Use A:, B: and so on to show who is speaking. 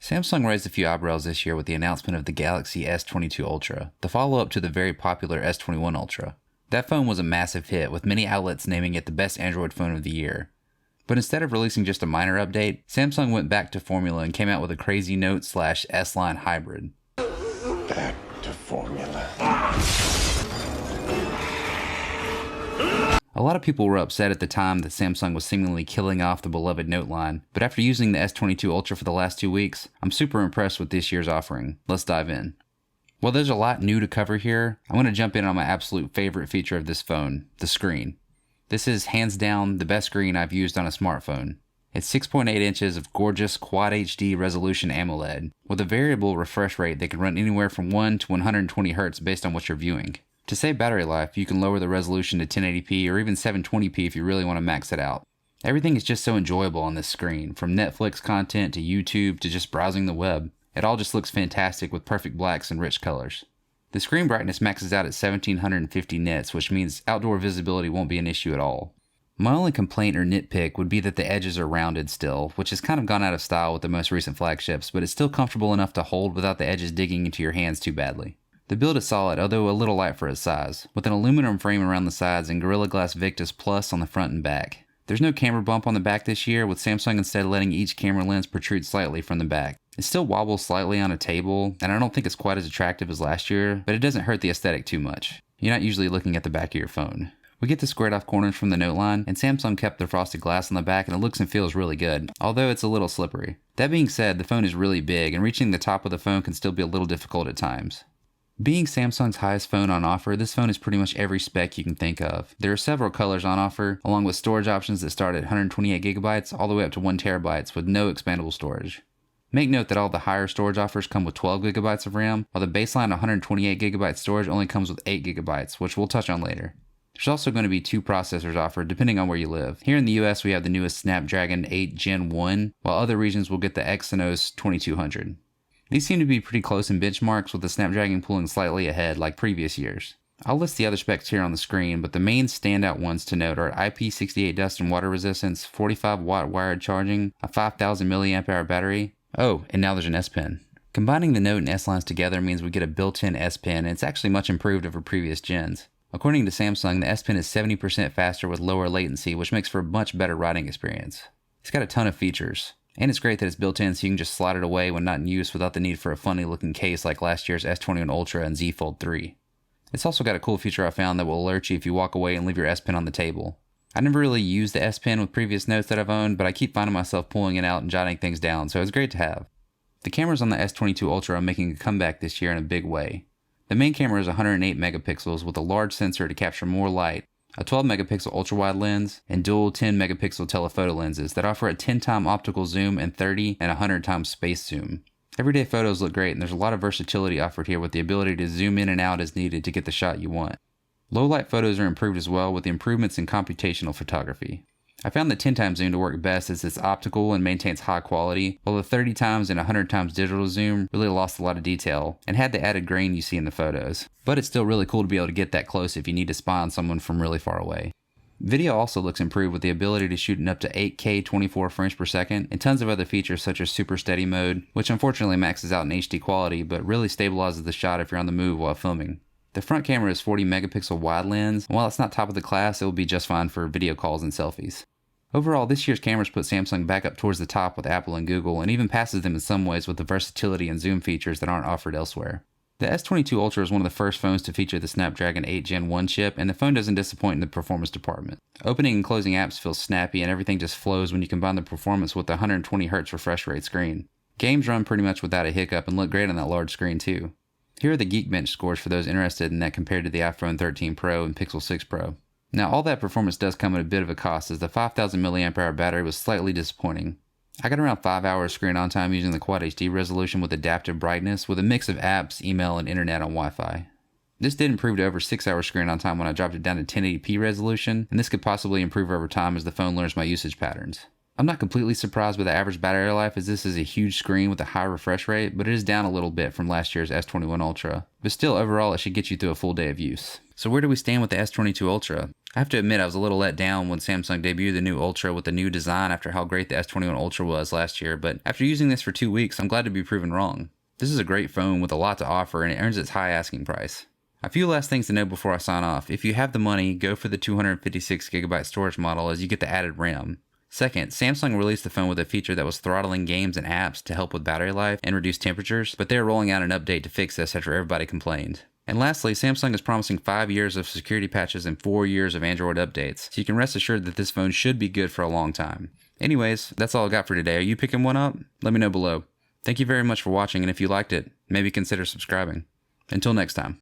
A: Samsung raised a few eyebrows this year with the announcement of the Galaxy S22 Ultra, the follow-up to the very popular S21 Ultra. That phone was a massive hit, with many outlets naming it the best Android phone of the year. But instead of releasing just a minor update, Samsung went back to formula and came out with a crazy Note/S-Line hybrid.
B: Back to formula.
A: A lot of people were upset at the time that Samsung was seemingly killing off the beloved Note line, but after using the S22 Ultra for the last 2 weeks, I'm super impressed with this year's offering. Let's dive in. While there's a lot new to cover here, I'm going to jump in on my absolute favorite feature of this phone, the screen. This is hands down the best screen I've used on a smartphone. It's 6.8 inches of gorgeous Quad HD resolution AMOLED, with a variable refresh rate that can run anywhere from 1 to 120 Hz based on what you're viewing. To save battery life, you can lower the resolution to 1080p or even 720p if you really want to max it out. Everything is just so enjoyable on this screen, from Netflix content to YouTube to just browsing the web. It all just looks fantastic with perfect blacks and rich colors. The screen brightness maxes out at 1750 nits, which means outdoor visibility won't be an issue at all. My only complaint or nitpick would be that the edges are rounded still, which has kind of gone out of style with the most recent flagships, but it's still comfortable enough to hold without the edges digging into your hands too badly. The build is solid, although a little light for its size, with an aluminum frame around the sides and Gorilla Glass Victus Plus on the front and back. There's no camera bump on the back this year, with Samsung instead letting each camera lens protrude slightly from the back. It still wobbles slightly on a table, and I don't think it's quite as attractive as last year, but it doesn't hurt the aesthetic too much. You're not usually looking at the back of your phone. We get the squared off corners from the Note line, and Samsung kept the frosted glass on the back and it looks and feels really good, although it's a little slippery. That being said, the phone is really big, and reaching the top of the phone can still be a little difficult at times. Being Samsung's highest phone on offer, this phone is pretty much every spec you can think of. There are several colors on offer, along with storage options that start at 128GB all the way up to 1TB with no expandable storage. Make note that all the higher storage offers come with 12GB of RAM, while the baseline 128GB storage only comes with 8GB, which we'll touch on later. There's also going to be 2 processors offered depending on where you live. Here in the US we have the newest Snapdragon 8 Gen 1, while other regions will get the Exynos 2200. These seem to be pretty close in benchmarks, with the Snapdragon pulling slightly ahead like previous years. I'll list the other specs here on the screen, but the main standout ones to note are IP68 dust and water resistance, 45W wired charging, a 5000 mAh battery. Oh, and now there's an S Pen. Combining the Note and S lines together means we get a built-in S Pen, and it's actually much improved over previous gens. According to Samsung, the S Pen is 70% faster with lower latency, which makes for a much better writing experience. It's got a ton of features. And it's great that it's built in so you can just slide it away when not in use without the need for a funny looking case like last year's S21 Ultra and Z Fold 3. It's also got a cool feature I found that will alert you if you walk away and leave your S Pen on the table. I never really used the S Pen with previous Notes that I've owned, but I keep finding myself pulling it out and jotting things down, so it's great to have. The cameras on the S22 Ultra are making a comeback this year in a big way. The main camera is 108 megapixels with a large sensor to capture more light, a 12 megapixel ultra-wide lens, and dual 10 megapixel telephoto lenses that offer a 10x optical zoom and 30 and 100x space zoom. Everyday photos look great, and there's a lot of versatility offered here with the ability to zoom in and out as needed to get the shot you want. Low light photos are improved as well with the improvements in computational photography. I found the 10x zoom to work best as it's optical and maintains high quality, while the 30x and 100x digital zoom really lost a lot of detail and had the added grain you see in the photos. But it's still really cool to be able to get that close if you need to spy on someone from really far away. Video also looks improved with the ability to shoot in up to 8K 24 frames per second and tons of other features such as super steady mode, which unfortunately maxes out in HD quality but really stabilizes the shot if you're on the move while filming. The front camera is 40 megapixel wide lens, and while it's not top of the class, it will be just fine for video calls and selfies. Overall, this year's cameras put Samsung back up towards the top with Apple and Google, and even passes them in some ways with the versatility and zoom features that aren't offered elsewhere. The S22 Ultra is one of the first phones to feature the Snapdragon 8 Gen 1 chip, and the phone doesn't disappoint in the performance department. Opening and closing apps feels snappy, and everything just flows when you combine the performance with the 120Hz refresh rate screen. Games run pretty much without a hiccup and look great on that large screen too. Here are the Geekbench scores for those interested in that compared to the iPhone 13 Pro and Pixel 6 Pro. Now all that performance does come at a bit of a cost, as the 5000 mAh battery was slightly disappointing. I got around 5 hours screen on time using the Quad HD resolution with adaptive brightness with a mix of apps, email, and internet on Wi-Fi. This did improve to over 6 hours screen on time when I dropped it down to 1080p resolution, and this could possibly improve over time as the phone learns my usage patterns. I'm not completely surprised by the average battery life, as this is a huge screen with a high refresh rate, but it is down a little bit from last year's S21 Ultra. But still, overall, it should get you through a full day of use. So where do we stand with the S22 Ultra? I have to admit I was a little let down when Samsung debuted the new Ultra with the new design after how great the S21 Ultra was last year, but after using this for 2 weeks, I'm glad to be proven wrong. This is a great phone with a lot to offer and it earns its high asking price. A few last things to know before I sign off. If you have the money, go for the 256GB storage model as you get the added RAM. Second, Samsung released the phone with a feature that was throttling games and apps to help with battery life and reduce temperatures, but they're rolling out an update to fix this after everybody complained. And lastly, Samsung is promising 5 years of security patches and 4 years of Android updates, so you can rest assured that this phone should be good for a long time. Anyways, that's all I got for today. Are you picking one up? Let me know below. Thank you very much for watching, and if you liked it, maybe consider subscribing. Until next time.